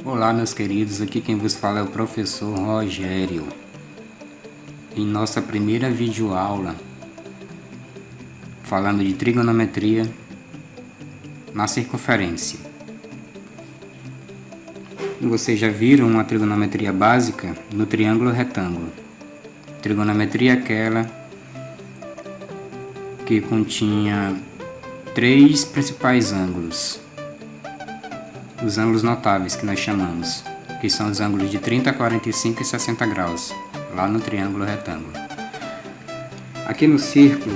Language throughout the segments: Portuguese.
Olá meus queridos, aqui quem vos fala é o professor Rogério. Em nossa primeira videoaula, falando de trigonometria na circunferência. Vocês já viram uma trigonometria básica no triângulo retângulo. Trigonometria aquela que continha 3 principais ângulos. Os ângulos notáveis que nós chamamos, que são os ângulos de 30, 45 e 60 graus, lá no triângulo retângulo. Aqui no círculo,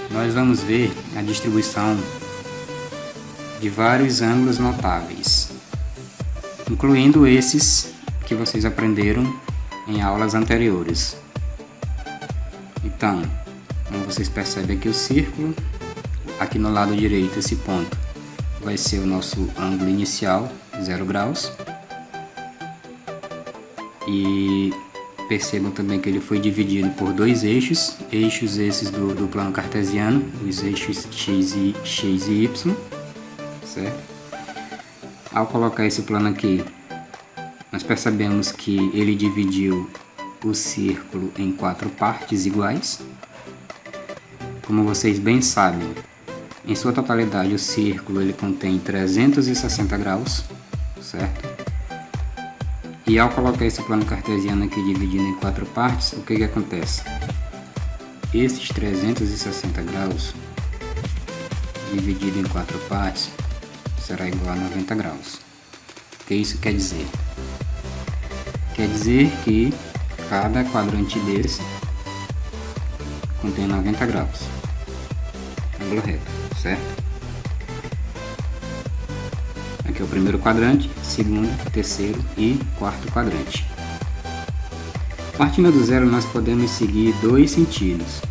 nós vamos ver a distribuição de vários ângulos notáveis, incluindo esses que vocês aprenderam em aulas anteriores. Então, como vocês percebem aqui o círculo, aqui no lado direito esse ponto vai ser o nosso ângulo inicial, 0 graus. E percebam também que ele foi dividido por 2 eixos esses do plano cartesiano, os eixos x e y, certo? Ao colocar esse plano aqui, nós percebemos que ele dividiu o círculo em 4 partes iguais. Como vocês bem sabem, em sua totalidade o círculo ele contém 360 graus, certo? E ao colocar esse plano cartesiano aqui dividido em 4 partes, o que acontece? Esses 360 graus dividido em 4 partes será igual a 90 graus. O que isso quer dizer? Quer dizer que cada quadrante desse contém 90 graus, ângulo reto, certo? Aqui é o primeiro quadrante, segundo, terceiro e quarto quadrante. Partindo do zero, nós podemos seguir 2 sentidos.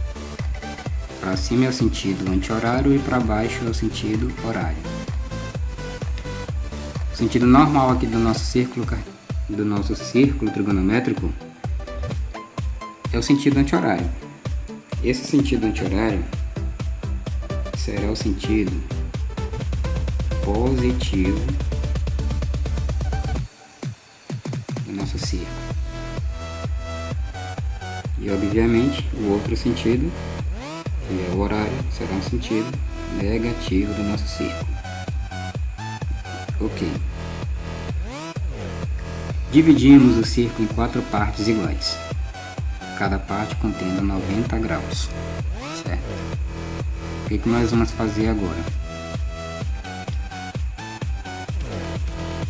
Para cima é o sentido anti-horário e para baixo é o sentido horário. O sentido normal aqui do nosso círculo trigonométrico é o sentido anti-horário. Esse sentido anti-horário será o sentido positivo do nosso círculo. E obviamente o outro sentido, que é o horário, será um sentido negativo do nosso círculo. Ok. Dividimos o círculo em 4 partes iguais, cada parte contendo 90 graus, certo? O que nós vamos fazer agora?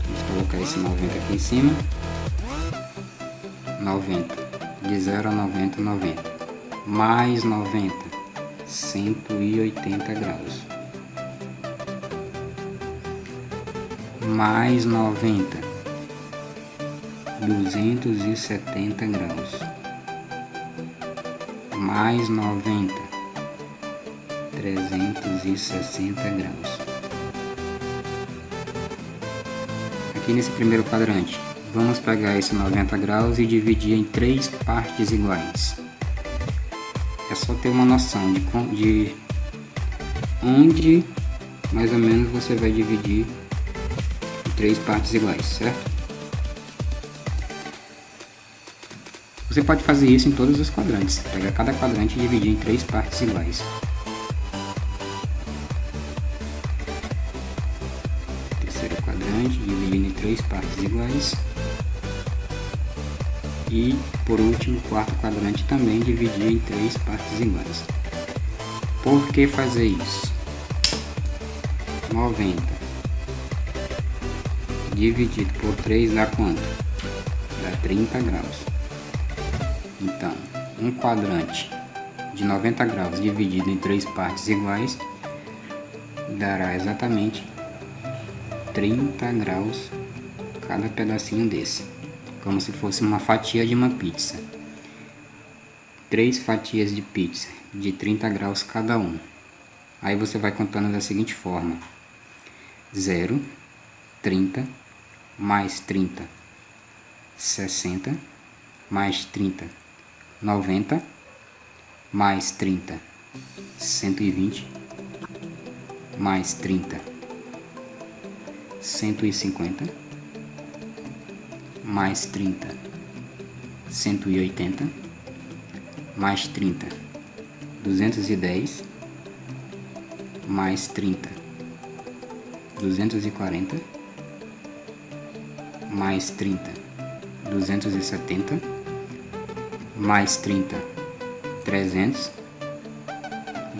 Vamos colocar esse 90 aqui em cima. 90, de 0 a 90, 90, mais 90, 180 graus, mais 90, 270 graus, mais 90, 360 graus. Aqui nesse primeiro quadrante, vamos pegar esse 90 graus e dividir em 3 partes iguais. É só ter uma noção de onde mais ou menos você vai dividir em 3 partes iguais, certo? Você pode fazer isso em todos os quadrantes. Pegar cada quadrante e dividir em 3 partes iguais. Terceiro quadrante, dividindo em 3 partes iguais. E por último, quarto quadrante também dividir em 3 partes iguais. Por que fazer isso? 90 dividido por 3 dá quanto? Dá 30 graus. Então, um quadrante de 90 graus dividido em 3 partes iguais dará exatamente 30 graus cada pedacinho desse, como se fosse uma fatia de uma pizza. 3 fatias de pizza de 30 graus cada um. Aí você vai contando da seguinte forma: 0, 30, mais 30, 60, mais 30, 90, mais 30, 120, mais 30, 150, mais 30, 180, mais 30, 210, mais 30, 240, mais 30, 270, mais 30, 300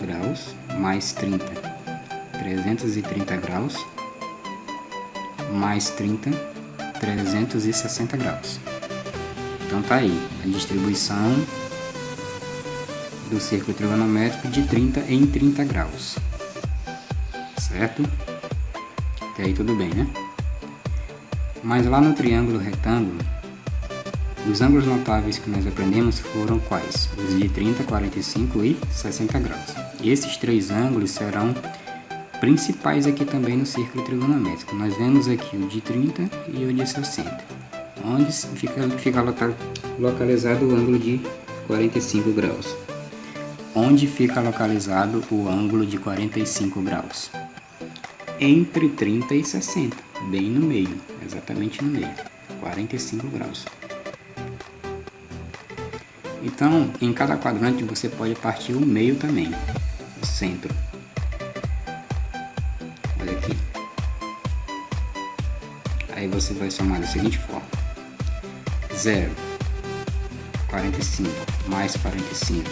graus, mais 30, 330 graus, mais 30, 360 graus. Então tá aí a distribuição do círculo trigonométrico de 30 em 30 graus, certo? Até aí tudo bem, né? Mas lá no triângulo retângulo, os ângulos notáveis que nós aprendemos foram quais? Os de 30, 45 e 60 graus. E esses três ângulos serão principais aqui também no círculo trigonométrico. Nós vemos aqui o de 30 e o de 60, onde fica localizado o ângulo de 45 graus. Onde fica localizado o ângulo de 45 graus? Entre 30 e 60, bem no meio, exatamente no meio, 45 graus. Então, em cada quadrante você pode partir o meio também, o centro. Olha aqui. Aí você vai somar da seguinte forma: 0, 45 mais 45,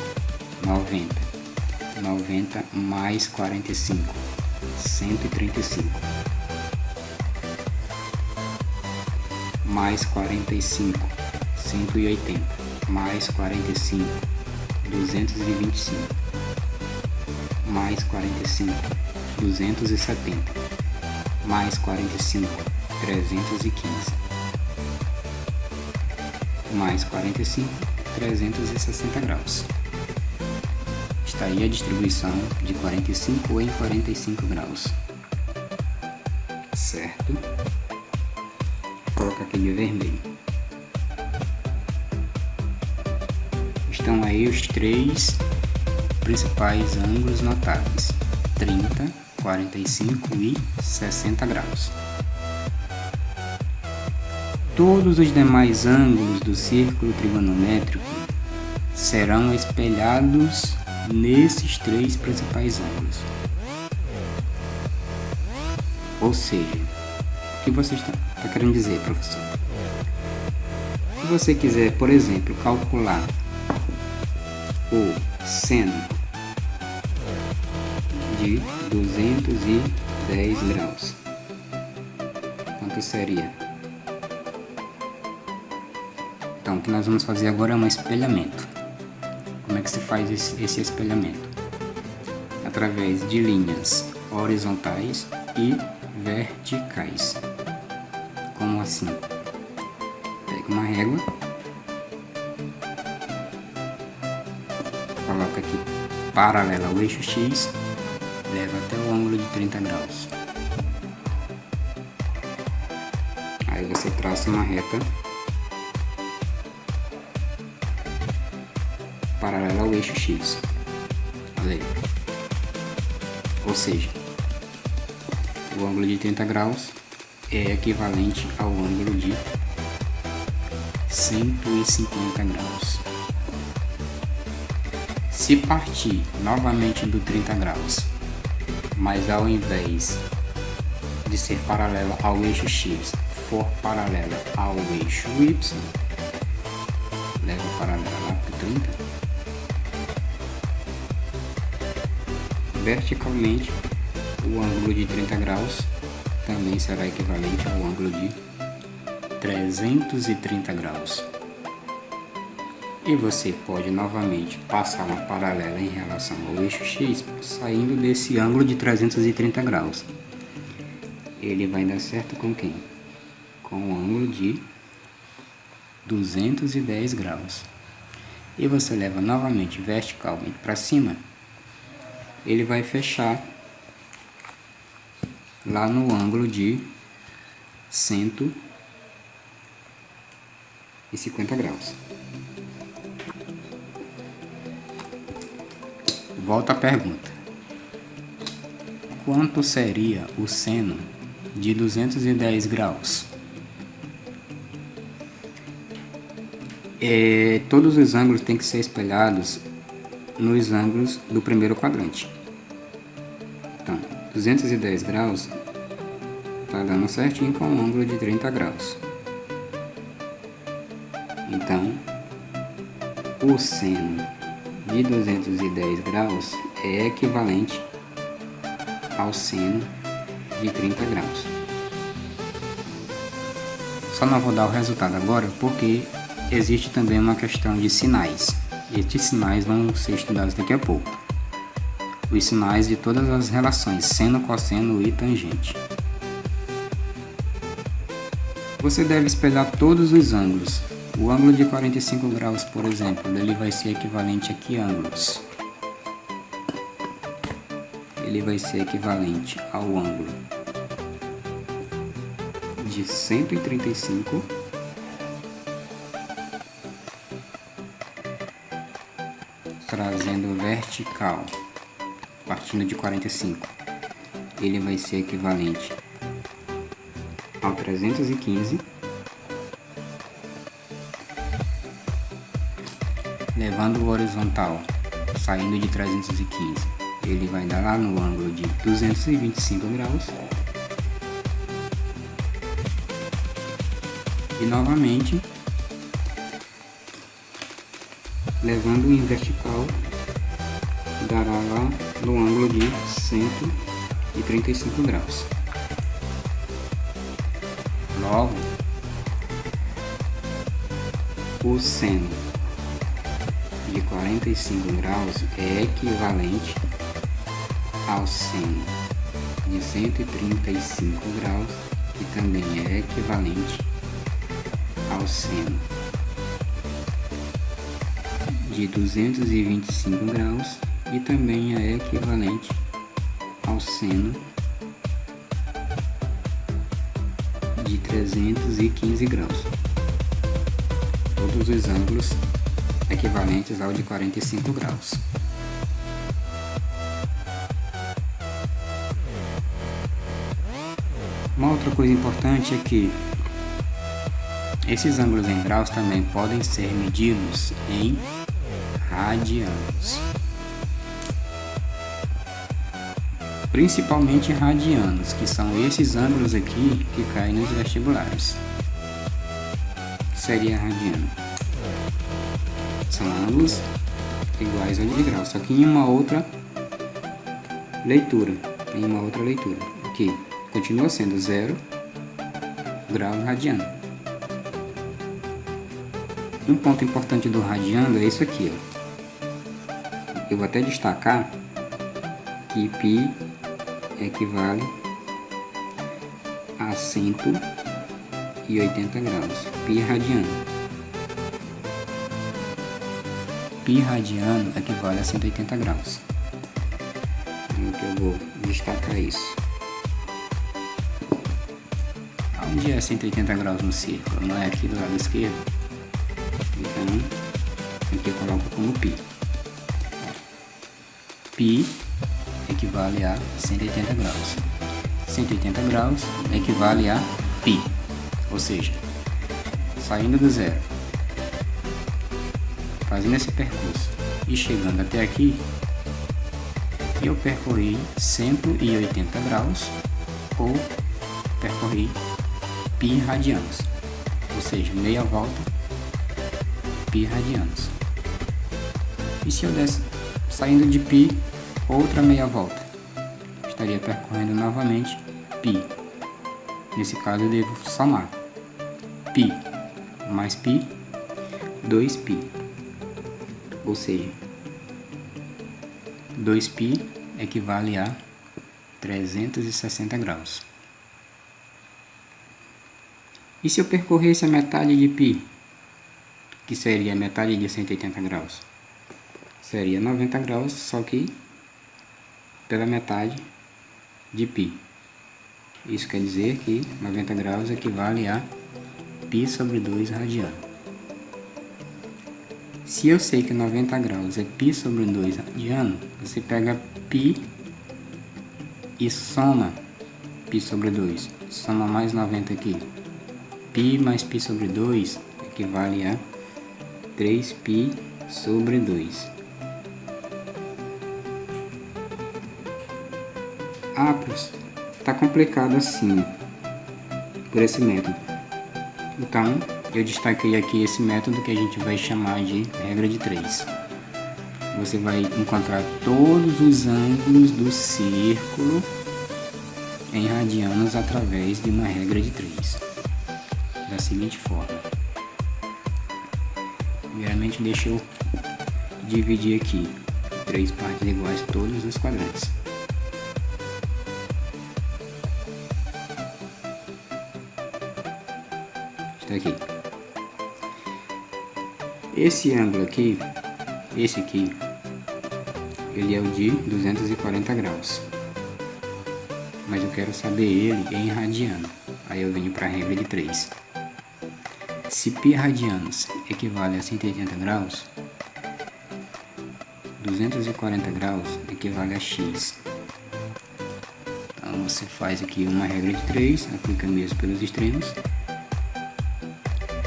90, 90 mais 45, 135, mais 45, 180, mais 45, 225, mais 45, 270, mais 45, 315, mais 45, 360 graus. Está aí a distribuição de 45 em 45 graus, certo? Vou colocar aqui de vermelho. Estão aí os três principais ângulos notáveis: 30, 45 e 60 graus. Todos os demais ângulos do círculo trigonométrico serão espelhados nesses três principais ângulos. Ou seja, o que você está querendo dizer, professor? Se você quiser, por exemplo, calcular o seno de 210 graus, quanto seria? Então, o que nós vamos fazer agora é um espelhamento. Como é que se faz esse espelhamento? Através de linhas horizontais e verticais. Como assim? Pega uma régua, coloca aqui paralela ao eixo X, leva até o ângulo de 30 graus. Aí você traça uma reta paralela ao eixo X. Olha aí. Ou seja, o ângulo de 30 graus é equivalente ao ângulo de 150 graus. Se partir novamente do 30 graus, mas ao invés de ser paralela ao eixo X, for paralela ao eixo Y, leva paralela lá para o 30, verticalmente o ângulo de 30 graus também será equivalente ao ângulo de 330 graus. E você pode novamente passar uma paralela em relação ao eixo X, saindo desse ângulo de 330 graus. Ele vai dar certo com quem? Com o ângulo de 210 graus. E você leva novamente verticalmente para cima, ele vai fechar lá no ângulo de 150 graus. Volta a pergunta: quanto seria o seno de 210 graus? todos os ângulos têm que ser espelhados nos ângulos do primeiro quadrante. Então, 210 graus está dando certinho com um ângulo de 30 graus. Então, o seno de 210 graus é equivalente ao seno de 30 graus. Só não vou dar o resultado agora porque existe também uma questão de sinais. Estes sinais vão ser estudados daqui a pouco. Os sinais de todas as relações seno, cosseno e tangente. Você deve espelhar todos os ângulos. O ângulo de 45 graus, por exemplo, ele vai ser equivalente a que ângulos? Ele vai ser equivalente ao ângulo de 135 trazendo vertical, partindo de 45, ele vai ser equivalente ao 315, levando o horizontal, saindo de 315, ele vai dar lá no ângulo de 225 graus. E novamente, levando em vertical, dará lá no ângulo de 135 graus. Logo, o seno de 45 graus é equivalente ao seno de 135 graus, que também é equivalente ao seno de 225 graus e também é equivalente ao seno de 315 graus. Todos os ângulos equivalentes ao de 45 graus. Uma outra coisa importante é que esses ângulos em graus também podem ser medidos em radianos. Principalmente radianos, que são esses ângulos aqui que caem nos vestibulares. Seria radiano. São ângulos iguais ao de grau, só que em uma outra leitura. Aqui continua sendo 0 grau radiano. Um ponto importante do radiano é isso aqui, ó. Eu vou até destacar que π equivale a 180 graus. Π radiano. Π radiano equivale a 180 graus. Então eu vou destacar isso. Onde é 180 graus no círculo? Não é aqui do lado esquerdo? Então, aqui eu coloco como π. Π equivale a 180 graus. 180 graus equivale a π. Ou seja, saindo do zero, fazendo esse percurso e chegando até aqui, eu percorri 180 graus ou percorri π radianos, ou seja, meia volta π radianos. E se eu desse saindo de π, outra meia volta, estaria percorrendo novamente π. Nesse caso eu devo somar π mais π, 2π, ou seja, 2π equivale a 360 graus. E se eu percorresse a metade de π, que seria a metade de 180 graus? Seria 90 graus, só que pela metade de π. Isso quer dizer que 90 graus equivale a π sobre 2 radiano. Se eu sei que 90 graus é π sobre 2 radiano, você pega π e soma π sobre 2. Soma mais 90 aqui. Π mais π sobre 2 equivale a 3π sobre 2. Ah, professor, tá complicado assim, por esse método. Então, eu destaquei aqui esse método que a gente vai chamar de regra de 3. Você vai encontrar todos os ângulos do círculo em radianos através de uma regra de 3. Da seguinte forma. Primeiramente, deixa eu dividir aqui 3 partes iguais todos os quadrantes. Está aqui. Esse ângulo aqui, esse aqui, ele é o de 240 graus. Mas eu quero saber ele em radiano. Aí eu venho para a regra de 3. Se π radianos equivale a 180 graus, 240 graus equivale a x. Então você faz aqui uma regra de 3, aplica mesmo pelos extremos.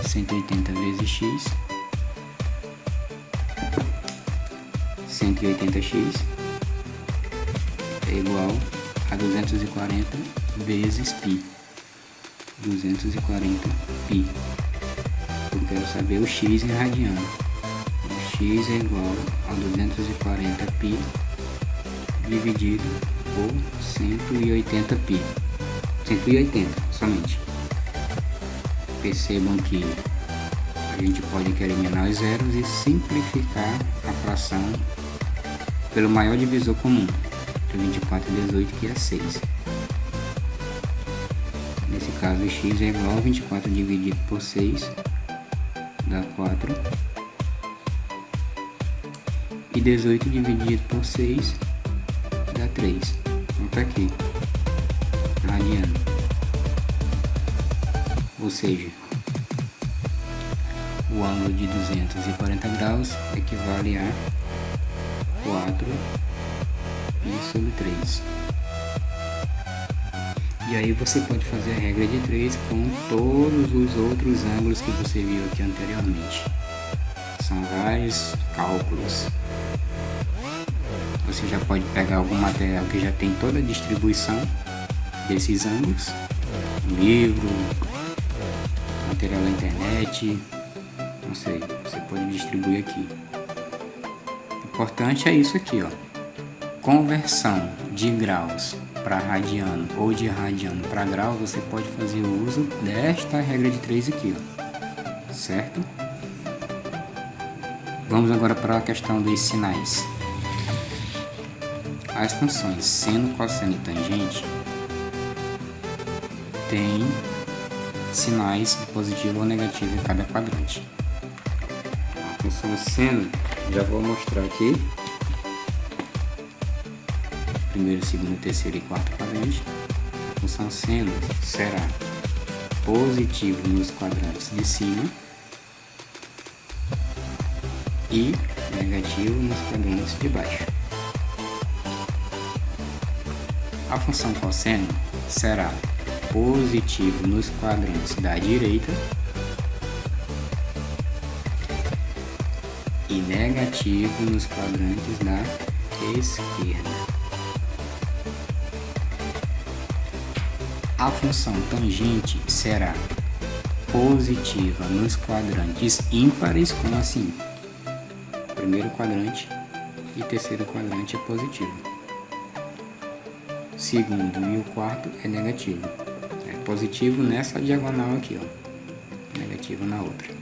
180 vezes x, 180x é igual a 240 vezes π. 240π. Eu quero saber o x em radiano. O x é igual a 240π dividido por 180π. 180 somente. Percebam que a gente pode aqui eliminar os zeros e simplificar a fração pelo maior divisor comum, que é 24 e 18, que é 6. Nesse caso, x é igual a 24 dividido por 6, dá 4. E 18 dividido por 6, dá 3. Então tá aqui, radiano. Ou seja, o ângulo de 240 graus equivale a 4π sobre 3. E aí você pode fazer a regra de 3 com todos os outros ângulos que você viu aqui anteriormente. São vários cálculos. Você já pode pegar algum material que já tem toda a distribuição desses ângulos, um livro, material na internet, não sei, você pode distribuir aqui. O importante é isso aqui, ó. Conversão de graus para radiano ou de radiano para grau, você pode fazer o uso desta regra de 3 aqui, ó. Certo? Vamos agora para a questão dos sinais. As funções seno, cosseno e tangente têm sinais de positivo ou negativo em cada quadrante. A função seno, já vou mostrar aqui. Primeiro, segundo, terceiro e quarto quadrante. A função seno será positivo nos quadrantes de cima e negativo nos quadrantes de baixo. A função cosseno será positivo nos quadrantes da direita e negativo nos quadrantes da esquerda. A função tangente será positiva nos quadrantes ímpares, como assim? Primeiro quadrante e terceiro quadrante é positivo. Segundo e o quarto é negativo. É positivo nessa diagonal aqui, ó. Negativo na outra.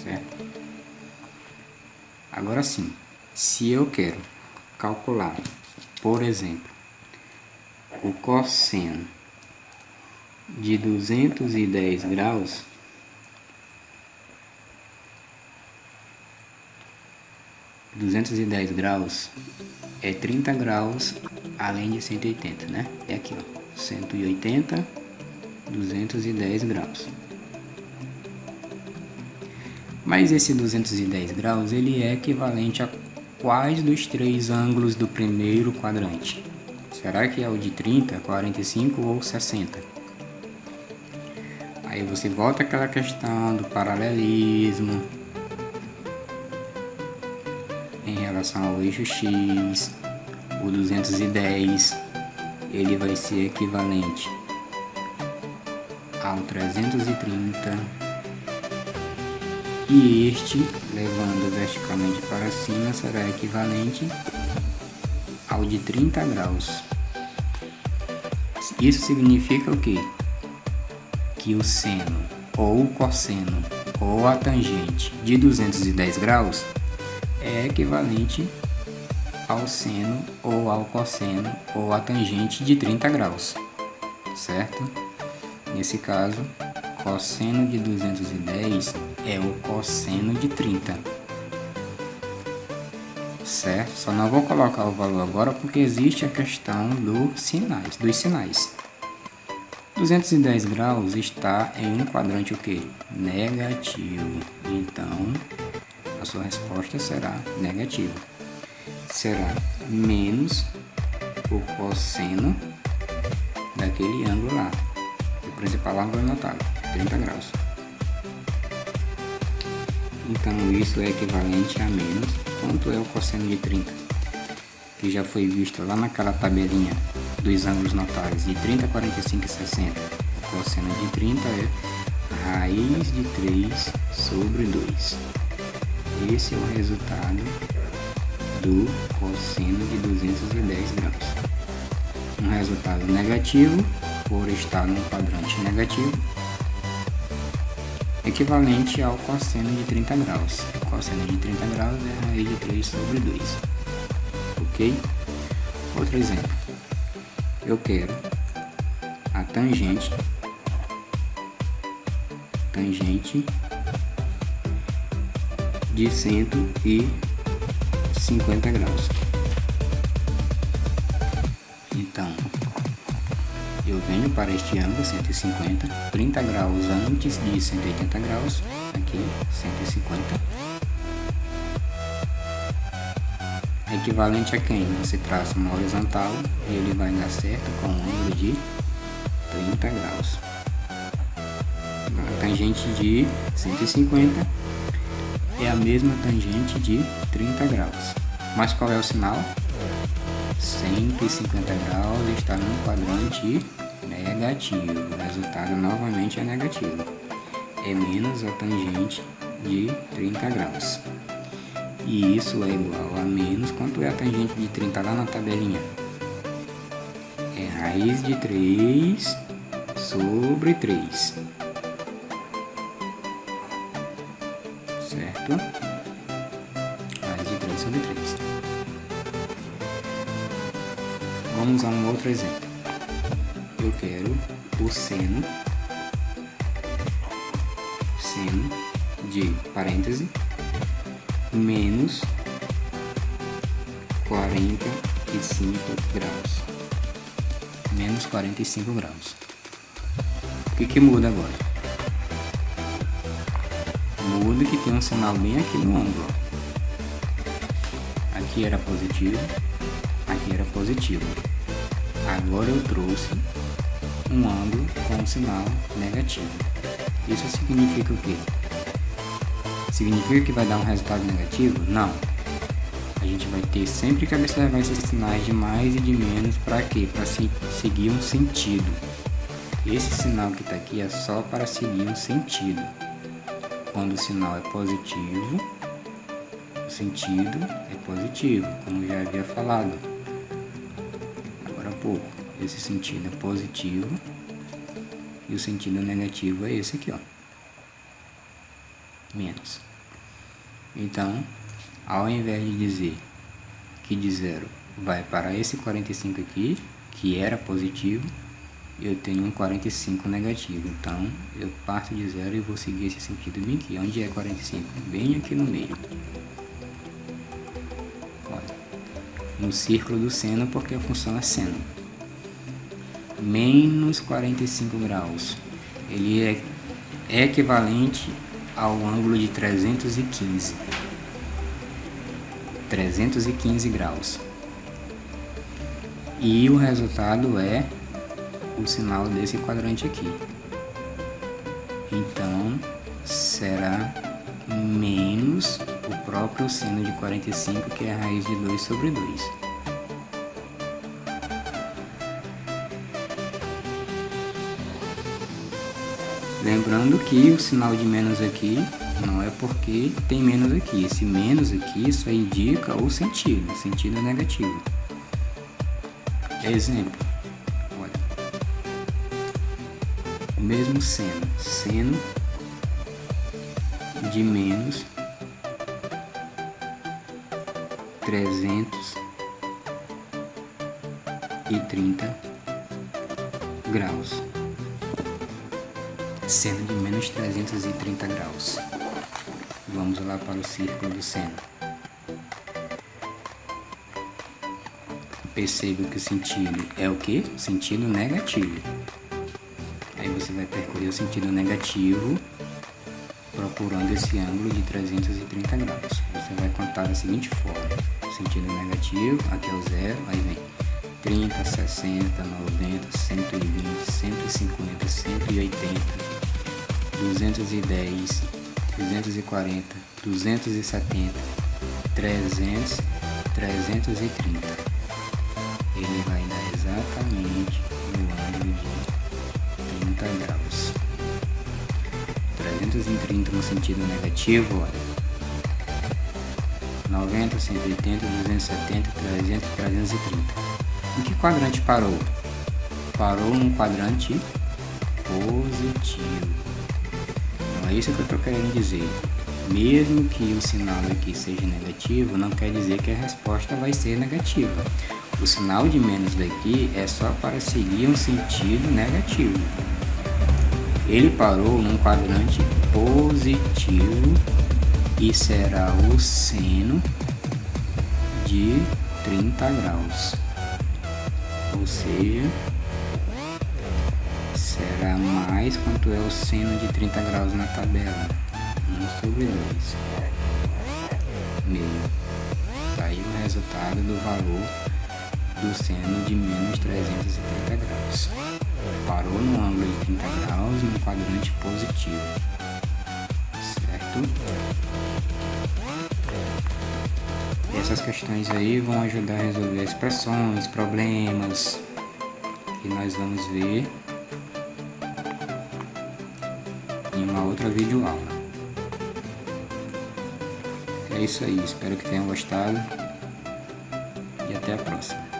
Certo? Agora sim, se eu quero calcular, por exemplo, o cosseno de 210 graus, é 30 graus além de 180, né? É aqui, ó, 180, 210 graus. Mas esse 210 graus, ele é equivalente a quais dos três ângulos do primeiro quadrante? Será que é o de 30, 45 ou 60? Aí você volta àquela questão do paralelismo, em relação ao eixo X, o 210 ele vai ser equivalente ao 330 e este, levando verticalmente para cima, será equivalente ao de 30 graus. Isso significa o quê? Que o seno ou o cosseno ou a tangente de 210 graus é equivalente ao seno ou ao cosseno ou à tangente de 30 graus, certo? Nesse caso, cosseno de 210 é o cosseno de 30, certo? Só não vou colocar o valor agora porque existe a questão dos sinais. 210 graus está em um quadrante o quê? Negativo. Então, a sua resposta será negativa. Será menos o cosseno daquele ângulo lá. O principal ângulo é notável, 30 graus. Então, isso é equivalente a menos. Quanto é o cosseno de 30? Que já foi visto lá naquela tabelinha dos ângulos notáveis de 30, 45 e 60. O cosseno de 30 é raiz de 3 sobre 2. Esse é o resultado do cosseno de 210 graus. Um resultado negativo, por estar num quadrante negativo, equivalente ao cosseno de 30 graus. O cosseno de 30 graus é raiz de 3 sobre 2. Ok? Outro exemplo. Eu quero a tangente de 150 graus. Então, eu venho para este ângulo 150, 30 graus antes de 180 graus, aqui 150. Equivalente a quem? Você traça uma horizontal e ele vai dar certo com um ângulo de 30 graus. A tangente de 150 é a mesma tangente de 30 graus. Mas qual é o sinal? 150 graus está num quadrante negativo. O resultado novamente é negativo. É menos a tangente de 30 graus. E isso é igual a menos. Quanto é a tangente de 30 lá na tabelinha? É raiz de 3 sobre 3. Certo? Raiz de 3 sobre 3. Vamos a um outro exemplo. Eu quero o seno de parêntese menos 45 graus. Menos 45 graus. O que muda agora? Muda que tem um sinal bem aqui no ângulo. Aqui era positivo, aqui era positivo. Agora eu trouxe um ângulo com um sinal negativo. Isso significa o quê? Significa que vai dar um resultado negativo? Não. A gente vai ter sempre que observar esses sinais de mais e de menos. Para quê? Para seguir um sentido. Esse sinal que está aqui é só para seguir um sentido. Quando o sinal é positivo, o sentido é positivo, como já havia falado agora há pouco. Esse sentido é positivo e o sentido negativo é esse aqui, ó. Menos. Então, ao invés de dizer que de 0 vai para esse 45 aqui, que era positivo, eu tenho um 45 negativo. Então, eu parto de 0 e vou seguir esse sentido bem aqui. Onde é 45? Bem aqui no meio. Olha, no círculo do seno, porque a função é seno. Menos 45 graus. Ele é equivalente ao ângulo de 315 graus. E o resultado é o sinal desse quadrante aqui. Então, será menos o próprio seno de 45, que é a raiz de 2 sobre 2. Lembrando que o sinal de menos aqui não é porque tem menos aqui. Esse menos aqui só indica o sentido negativo. Exemplo, olha, o mesmo seno de menos 330 graus. Seno de menos 330 graus. Vamos lá para o círculo do seno. Perceba que o sentido é o que? Sentido negativo. Aí você vai percorrer o sentido negativo procurando esse ângulo de 330 graus. Você vai contar da seguinte forma: sentido negativo, aqui é o zero, aí vem 30, 60, 90, 120, 150, 180, 210, 240, 270, 300, 330. Ele vai dar exatamente no ângulo de 30 graus. 330 no sentido negativo, olha. 90, 180, 270, 300, 330. Em que quadrante parou? Parou num quadrante positivo. Então é isso que eu estou querendo dizer. Mesmo que o sinal aqui seja negativo, não quer dizer que a resposta vai ser negativa. O sinal de menos daqui é só para seguir um sentido negativo. Ele parou num quadrante positivo e será o seno de 30 graus. Ou seja, será mais quanto é o seno de 30 graus na tabela. 1 sobre 2. Meio. Tá aí o resultado do valor do seno de menos 330 graus. Parou no ângulo de 30 graus no quadrante positivo. Certo? E essas questões aí vão ajudar a resolver expressões, problemas que nós vamos ver em uma outra videoaula. É isso aí, espero que tenham gostado e até a próxima.